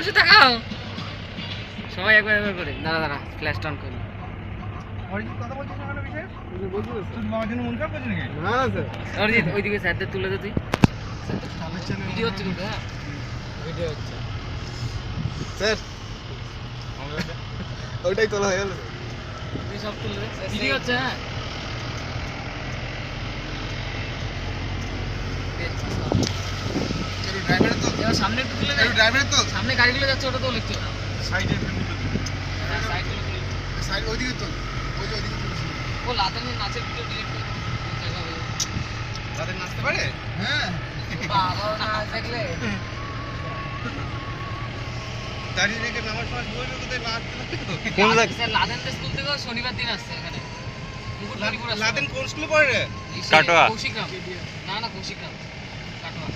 মানুষে তাকাও সবাই একবার একবার করে দাঁড়া দাঁড়া ফ্ল্যাশ টান করি অরিজিৎ কথা বলছিস না কেন বিশেষ বলছিস তুই মামার জন্য মন খারাপ করছিস নাকি না না স্যার অরিজিৎ ওইদিকে স্যারদের তুলে দে তুই ভিডিও হচ্ছে কিন্তু হ্যাঁ ভিডিও হচ্ছে স্যার ওইটাই তোলা হয়ে গেল তুই সব তুলে দে ভিডিও হচ্ছে হ্যাঁ ড্রাইভারের তো এবার সামনে একটু তুলে দে ড্রাইভারের তো সামনে গাড়িগুলো যাচ্ছে ওটা তো লিখতে হবে সাইডে ফ্রেমগুলো সাইডগুলো তুলে সাইড ওইদিকে তো ওইদিকে তুলছি ও লাদানের নাচের ভিডিও ডিরেক্ট করে তাদের নাচতে পারে হ্যাঁ বাবা নাচ দেখলে দাঁড়িয়ে রেখে নামার সময় বলবে কোথায় নাচতে কোন স্যার লাদেনদের স্কুল থেকে শনিবার দিন আসছে এখানে মুকুটমণিপুর আসছে লাদেন কোন স্কুলে পড়ে রে কাটোয়া। কৌশিকগ্রাম না না কৌশিকগ্রাম কাটোয়া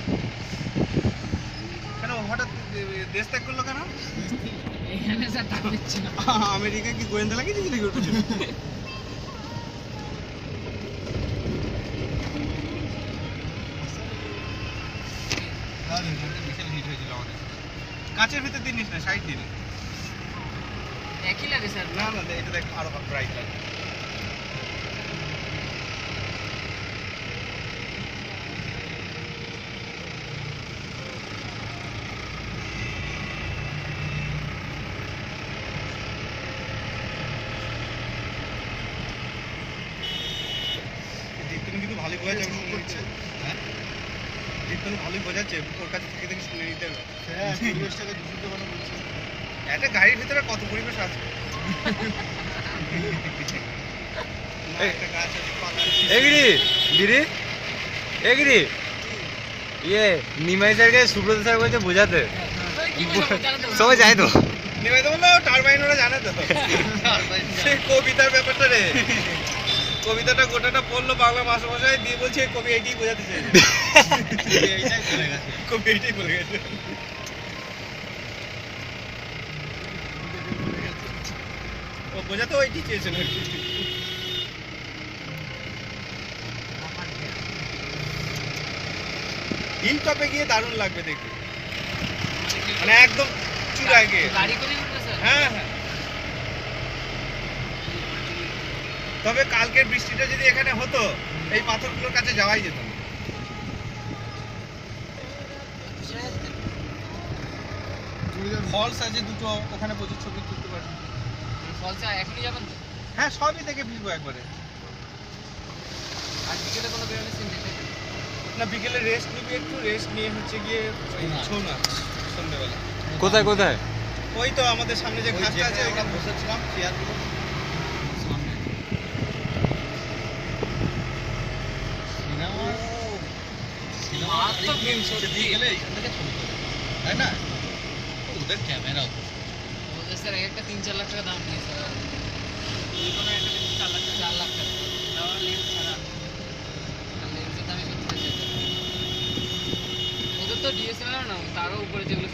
কেন হঠাৎ দেশ ত্যাগ করলো কেন এখানে স্যার টাকা দিচ্ছে না আমেরিকা কি গোয়েন্দা লাগিয়েছে নাকি ওর পিছনে বিশাল হিট হয়েছিল আমাদের কাঁচের ভিতর দিন নিস না সাইড দিন একই লাগে স্যার না না এটা দেখ আরো ব্রাইট লাগে দীপ্তন কিন্তু ভালোই বোঝাচ্ছে আমি শুনে নিচ্ছি হ্যাঁ দীপ্তন ভালোই বোঝাচ্ছে ওর কাছে থেকে থেকে শুনে নিতে হবে হ্যাঁ পরিবেশটাকে দূষিত বানা বলছে একটা গাড়ির ভিতরে কত পরিবেশ আছে একটা গাছ আছে পাতা এগিরি দিদি এগিরি ইয়ে নিমাই স্যারকে সুব্রত স্যার বলছে বোঝাতে কি বুঝাবো জানো তো সবাই যায় তো নিমাই তো বললো টারবাইন ওরা জানে তো সেই কবিতার ব্যাপারটা রে কবিতাটা গোটাটা পড়লো বাংলা মাস্টারমশাই দিয়ে বলছে কবি এইটাই বোঝাতে চাইছে এইটাই বলে গেছে কবি এইটাই বলে গেছে ও বোঝাতে ওইটাই চেয়েছিল আর কি হিল টপে গিয়ে দারুণ লাগবে দেখতে মানে একদম চূড়ায় গিয়ে গাড়ি করে উঠবে স্যার হ্যাঁ হ্যাঁ তবে কালকের বৃষ্টিটা যদি এখানে হতো এই পাথরগুলোর কাছে যাওয়াই যেত না ফলস আছে দুটো ওখানে প্রচুর ছবি তুলতে পারবি ফলসে এখনই যাবেন তো হ্যাঁ সবই দেখে ফিরবো একবারে আর বিকেলে কোনো বেরোলে সিন দেখে না বিকেলে রেস্ট নিবি একটু রেস্ট নিয়ে হচ্ছে গিয়ে ছৌ নাচ সন্ধ্যেবেলা কোথায় কোথায় ওই তো আমাদের সামনে যে ঘাসটা আছে ওইখানে বসেছিলাম চেয়ারগুলো মারাত্মক ভিড় সত্যি। তাই না ওদের ক্যামেরা ওদের স্যার একটা 3-4 লাখ টাকা দাম নিয়েছে কোনো একটা কিন্তু 4 লাখ টাকা তাও লেন্স ছাড়া আর লেন্সের দামই 70,000 ওদের তো ডিএসএলআর না তারও উপরে যেগুলো